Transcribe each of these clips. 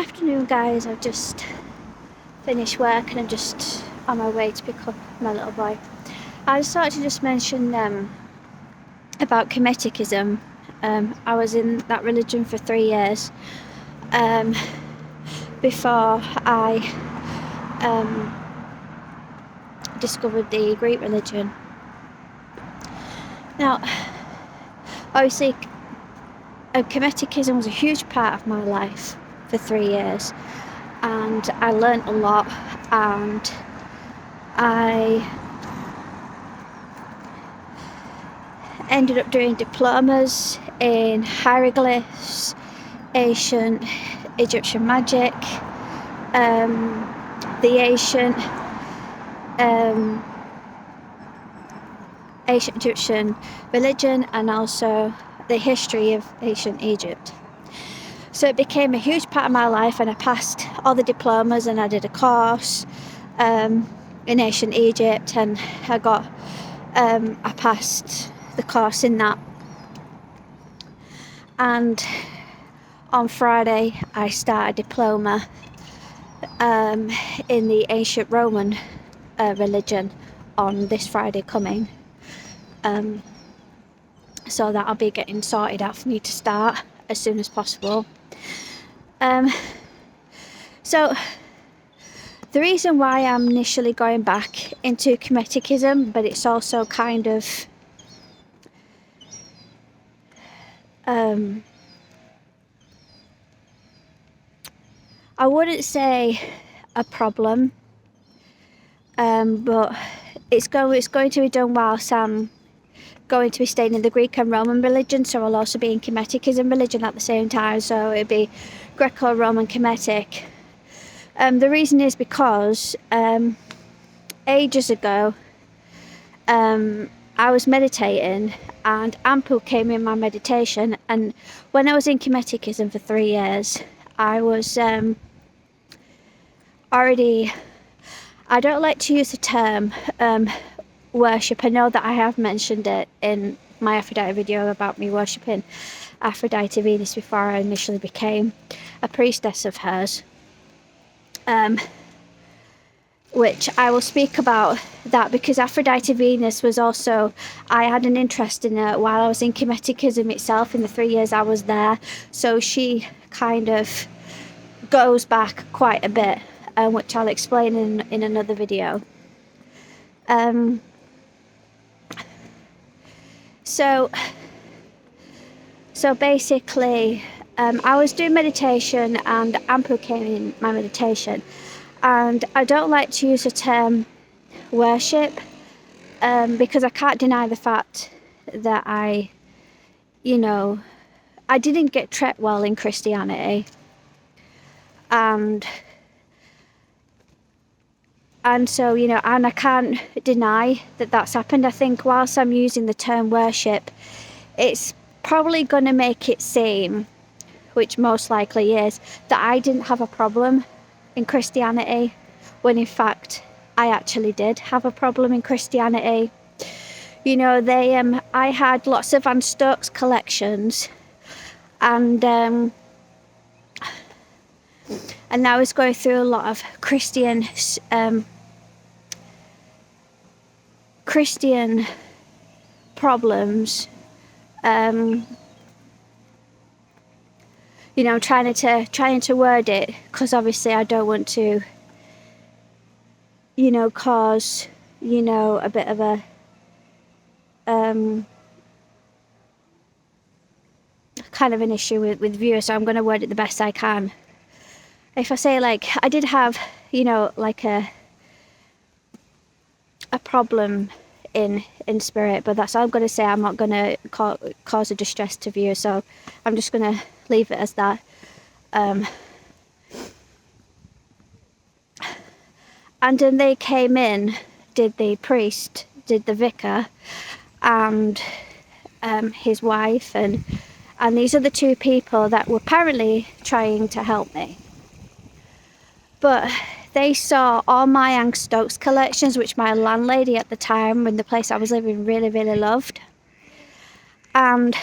Afternoon, guys. I've just finished work and I'm just on my way to pick up my little boy. I just thought to just mention about Kemeticism. I was in that religion for 3 years before I discovered the Greek religion. Now, obviously, Kemeticism was a huge part of my life for 3 years, and I learnt a lot, and I ended up doing diplomas in hieroglyphs, ancient Egyptian magic, the ancient Egyptian religion, and also the history of ancient Egypt. So it became a huge part of my life, and I passed all the diplomas, and I did a course in ancient Egypt, and I passed the course in that. And on Friday I start a diploma in the ancient Roman religion on this Friday coming. So that'll be getting sorted out for me to start as soon as possible. So the reason why I'm initially going back into Kemeticism, but it's also kind of I wouldn't say a problem, but it's going to be done whilst I'm going to be staying in the Greek and Roman religion, so I'll also be in Kemeticism religion at the same time, so it'll be greco-roman-kmt. The reason is because ages ago I was meditating and Ampu came in my meditation, and when I was in Kemeticism for 3 years I was already, I don't like to use the term worship. I know that I have mentioned it in my Aphrodite video about me worshipping Aphrodite Venus before I initially became a priestess of hers, which I will speak about that, because Aphrodite Venus was also, I had an interest in her while I was in Kemeticism itself in the 3 years I was there, so she kind of goes back quite a bit, which I'll explain in another video. So basically, I was doing meditation and Ampu came in my meditation, and I don't like to use the term worship because I can't deny the fact that I didn't get treated well in Christianity, and so and I can't deny that that's happened. I think whilst I'm using the term worship, it's probably going to make it seem, which most likely is, that I didn't have a problem in Christianity, when in fact I actually did have a problem in Christianity. I had lots of Van Stokes collections, and I was going through a lot of Christian problems. Trying to word it, because obviously I don't want to cause a bit of a kind of an issue with viewers, so I'm going to word it the best I can. If I say, like, I did have like a problem in spirit, but that's all I'm going to say. I'm not going to cause a distress to viewers, so I'm just going to leave it as that. And then they came in, did the priest, did the vicar, and his wife, and these are the two people that were apparently trying to help me. But they saw all my Van Stokes collections, which my landlady at the time, in the place I was living, really, really loved. And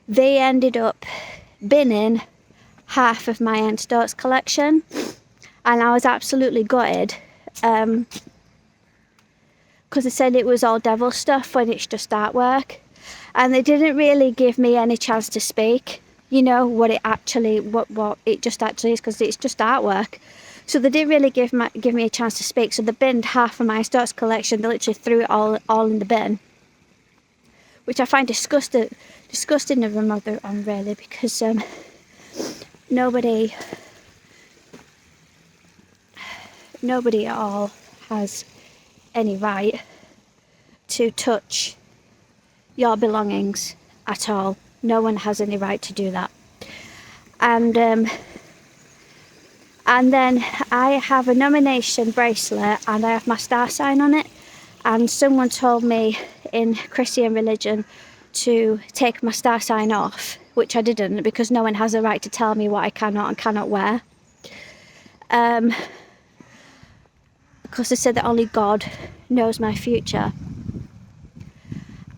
they ended up binning half of my Aunt Stokes collection, and I was absolutely gutted, because they said it was all devil stuff when it's just artwork, and they didn't really give me any chance to speak, you know, what it just actually is, because it's just artwork. So they didn't really give me a chance to speak. So they binned half of my Stokes collection. They literally threw it all in the bin, which I find disgusting of them on, really, because nobody at all has any right to touch your belongings at all. No one has any right to do that. And then I have a nomination bracelet, and I have my star sign on it, and someone told me in Christian religion to take my star sign off, which I didn't, because no one has a right to tell me what I cannot and cannot wear, because they said that only God knows my future.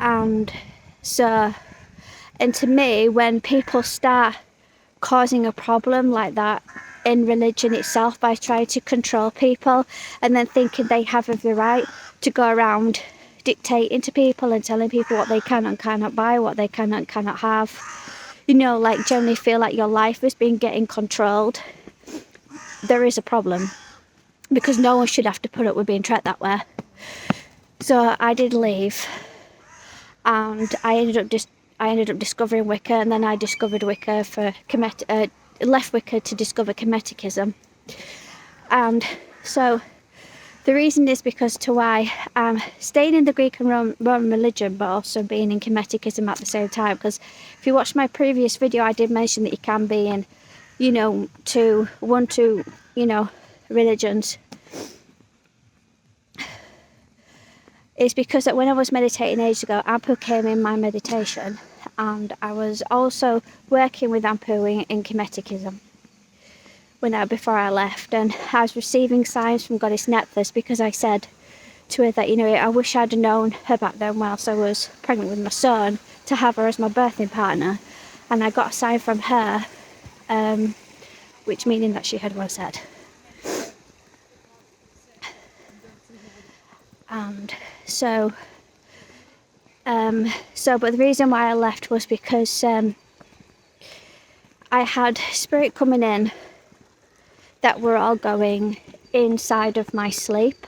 And to me, when people start causing a problem like that in religion itself by trying to control people, and then thinking they have every right to go around dictating to people and telling people what they can and cannot buy, what they can and cannot have, you know, like generally feel like your life is being getting controlled, there is a problem, because no one should have to put up with being treated that way. So I did leave, and I ended up discovering Wicca, and then I discovered Wicca left Wicca to discover Kemeticism. And so the reason is because to why I'm staying in the Greek and Roman religion, but also being in Kemeticism at the same time. Because if you watch my previous video, I did mention that you can be in, you know, two religions. It's because that when I was meditating ages ago, Ampu came in my meditation, and I was also working with Ampu in Kemeticism before I left, and I was receiving signs from Goddess Nephthys, because I said to her that, you know, I wish I'd known her back then whilst I was pregnant with my son, to have her as my birthing partner, and I got a sign from her, which meaning that she had what I said. And but the reason why I left was because I had spirit coming in that were all going inside of my sleep,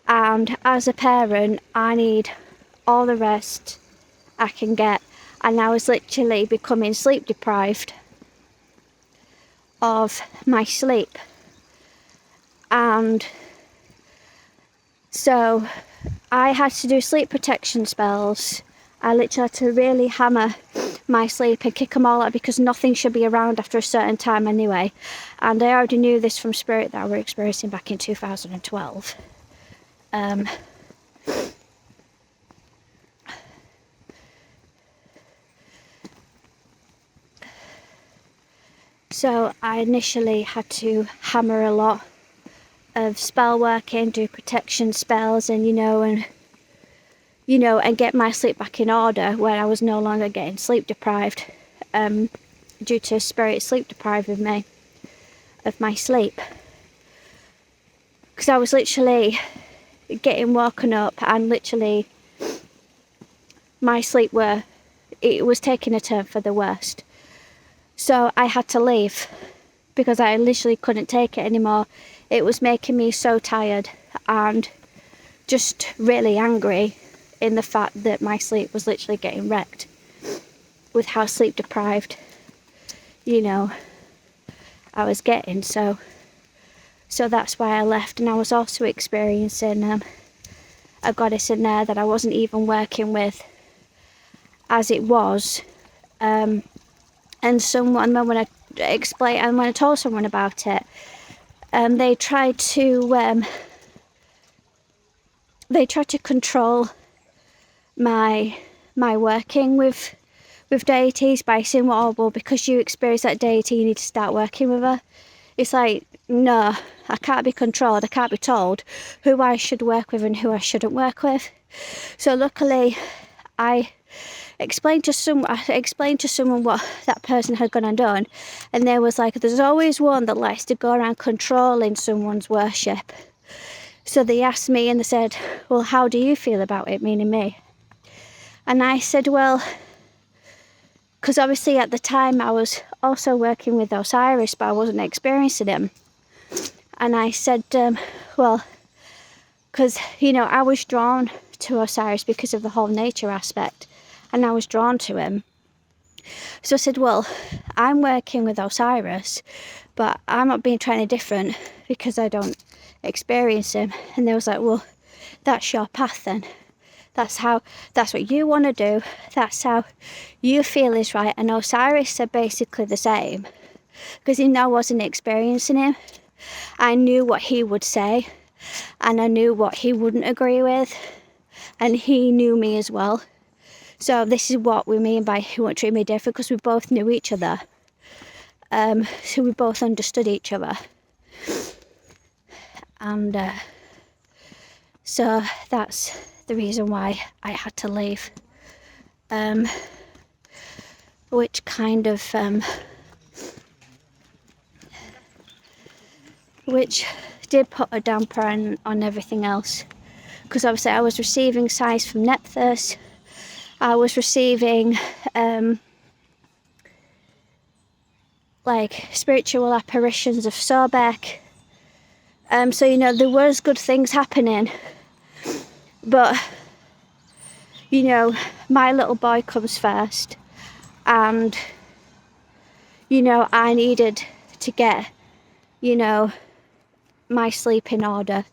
and as a parent I need all the rest I can get, and I was literally becoming sleep deprived of my sleep. And so I had to do sleep protection spells. I literally had to really hammer my sleep and kick them all out, because nothing should be around after a certain time anyway. And I already knew this from spirit that I were experiencing back in 2012. So I initially had to hammer a lot of spell working, do protection spells, and and get my sleep back in order when I was no longer getting sleep deprived, due to spirit sleep depriving me of my sleep. Because I was literally getting woken up, and literally my sleep was taking a turn for the worst. So I had to leave, because I literally couldn't take it anymore. It was making me so tired and just really angry in the fact that my sleep was literally getting wrecked with how sleep deprived, I was getting. So that's why I left. And I was also experiencing a goddess in there that I wasn't even working with as it was. And when I told someone about it, they tried to control my working with deities by saying, well, because you experience that deity, you need to start working with her. It's like, no, I can't be controlled. I can't be told who I should work with and who I shouldn't work with. So luckily, I explained to someone what that person had gone and done, and there was like, there's always one that likes to go around controlling someone's worship. So they asked me and they said, well, how do you feel about it, meaning me? And I said, well, because obviously at the time I was also working with Osiris, but I wasn't experiencing him. And I said, well, because, you know, I was drawn to Osiris because of the whole nature aspect, and I was drawn to him. So I said, well, I'm working with Osiris, but I'm not being trying to different because I don't experience him. And they was like, well, that's your path then. That's what you want to do. That's how you feel is right. And Osiris said basically the same, because even though I wasn't experiencing him, I knew what he would say, and I knew what he wouldn't agree with, and he knew me as well. So this is what we mean by he won't treat me different, because we both knew each other. So we both understood each other. And so that's the reason why I had to leave. Which kind of which did put a damper on everything else, because obviously I was receiving signs from Nephthys. I was receiving like spiritual apparitions of Sobek. So, you know, there was good things happening, but, you know, my little boy comes first, and, you know, I needed to get, you know, my sleep in order,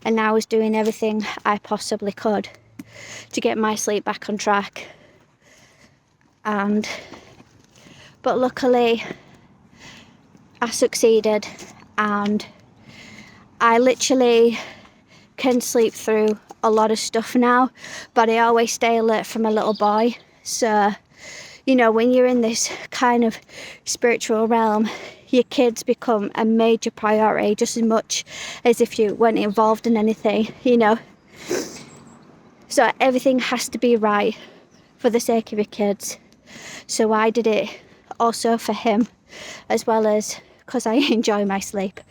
and I was doing everything I possibly could to get my sleep back on track. But luckily I succeeded, and I literally can sleep through a lot of stuff now, but I always stay alert for my little boy. So, you know, when you're in this kind of spiritual realm, your kids become a major priority just as much as if you weren't involved in anything, you know. So everything has to be right for the sake of your kids. So I did it also for him, as well as because I enjoy my sleep.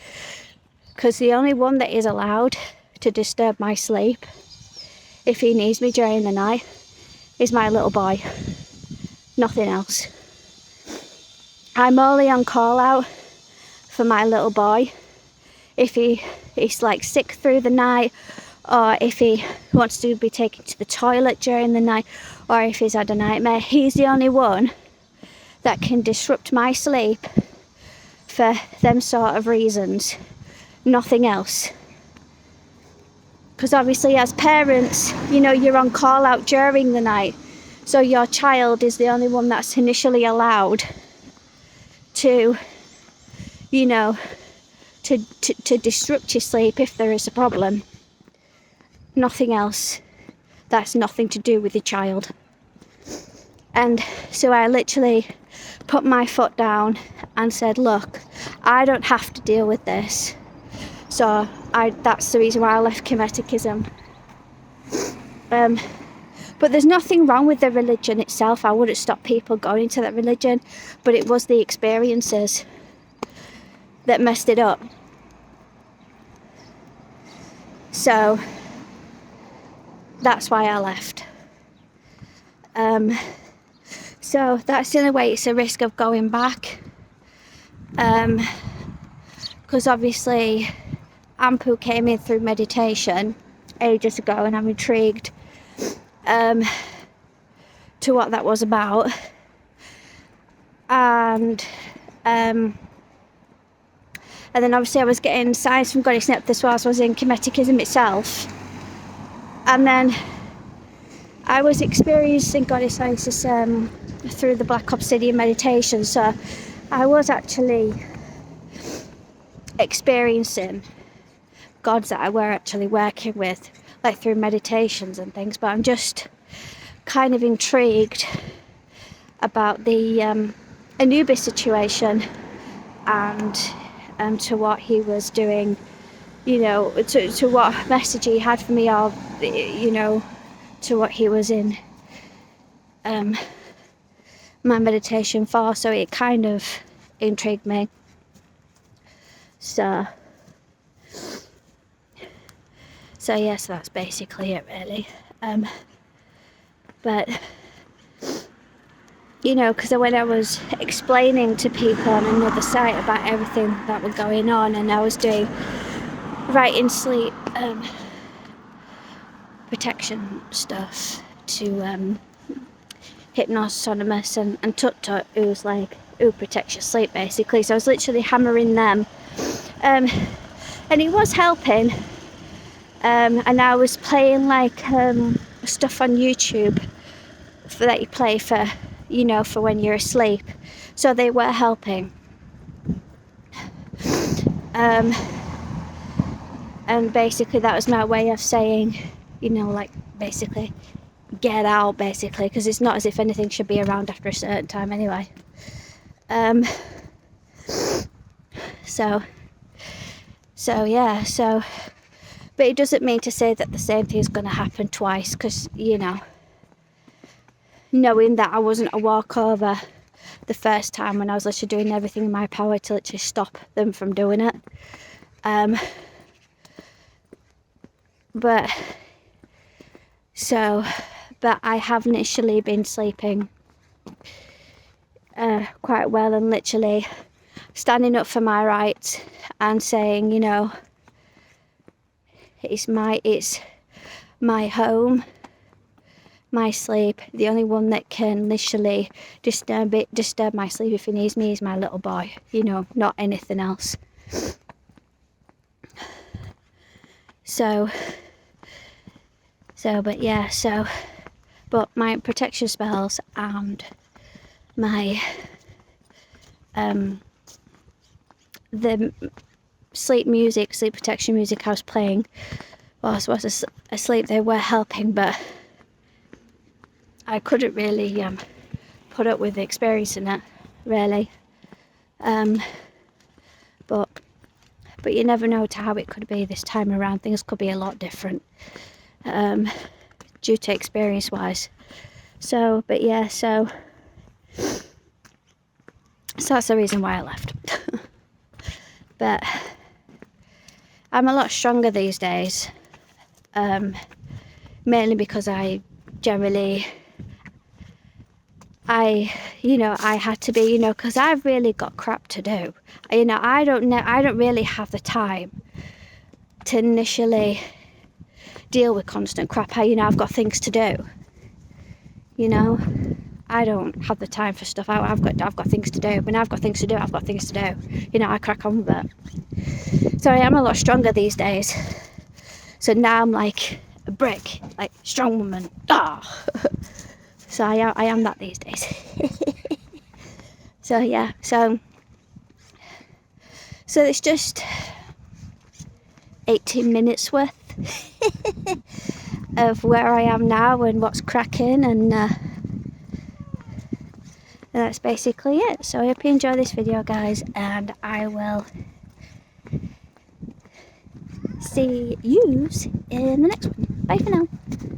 Because the only one that is allowed to disturb my sleep, if he needs me during the night, is my little boy. Nothing else. I'm only on call out for my little boy if he's like sick through the night, or if he wants to be taken to the toilet during the night, or if he's had a nightmare. He's the only one that can disrupt my sleep for them sort of reasons. Nothing else. Because obviously as parents, you know, you're on call out during the night, so your child is the only one that's initially allowed to, you know, to disrupt your sleep if there is a problem. Nothing else. That's nothing to do with your child. And so I literally put my foot down and said, look, I don't have to deal with this. So that's the reason why I left Kemetichism. But there's nothing wrong with the religion itself. I wouldn't stop people going into that religion, but it was the experiences that messed it up. So that's why I left. So that's the only way. It's a risk of going back. Because obviously Ampu came in through meditation ages ago, and I'm intrigued to what that was about. And then obviously I was getting signs from Goddess Nephthys whilst I was in Kemetichism itself. And then I was experiencing Goddess Isis through the Black Obsidian meditation. So I was actually experiencing gods that I were actually working with, like through meditations and things. But I'm just kind of intrigued about the Anubis situation, and to what he was doing, you know, to what message he had for me, or, you know, to what he was in my meditation for, so it kind of intrigued me. So yes, that's basically it really. But you know, because when I was explaining to people on another site about everything that was going on, and I was doing writing sleep protection stuff to Hypnosis and Tut Tut, who's like, who protects your sleep basically. So I was literally hammering them, and it was helping. And I was playing like stuff on YouTube that you play for, you know, for when you're asleep. So they were helping. And basically that was my way of saying, you know, like basically get out basically, because it's not as if anything should be around after a certain time anyway. So yeah, so but it doesn't mean to say that the same thing is going to happen twice, because, you know, knowing that I wasn't a walkover the first time when I was literally doing everything in my power to literally stop them from doing it. But I have initially been sleeping quite well, and literally standing up for my rights and saying, you know, it's my home, my sleep. The only one that can literally disturb my sleep if he needs me is my little boy, you know, not anything else. But my protection spells and my the sleep protection music I was playing whilst I was asleep, they were helping, but I couldn't really put up with experiencing it really. But you never know to how it could be this time around. Things could be a lot different due to experience wise. So that's the reason why I left. But I'm a lot stronger these days, mainly because I had to be, you know, because I've really got crap to do. You know, I don't really have the time to initially deal with constant crap. I've got things to do. You know, I don't have the time for stuff. I've got things to do. When I've got things to do, I've got things to do. You know, I crack on with it. So I am a lot stronger these days. So now I'm like a brick, like strong woman. So I am that these days. So yeah, so it's just 18 minutes worth of where I am now and what's cracking, and that's basically it. So I hope you enjoy this video, guys, and I will see yous in the next one. Bye for now.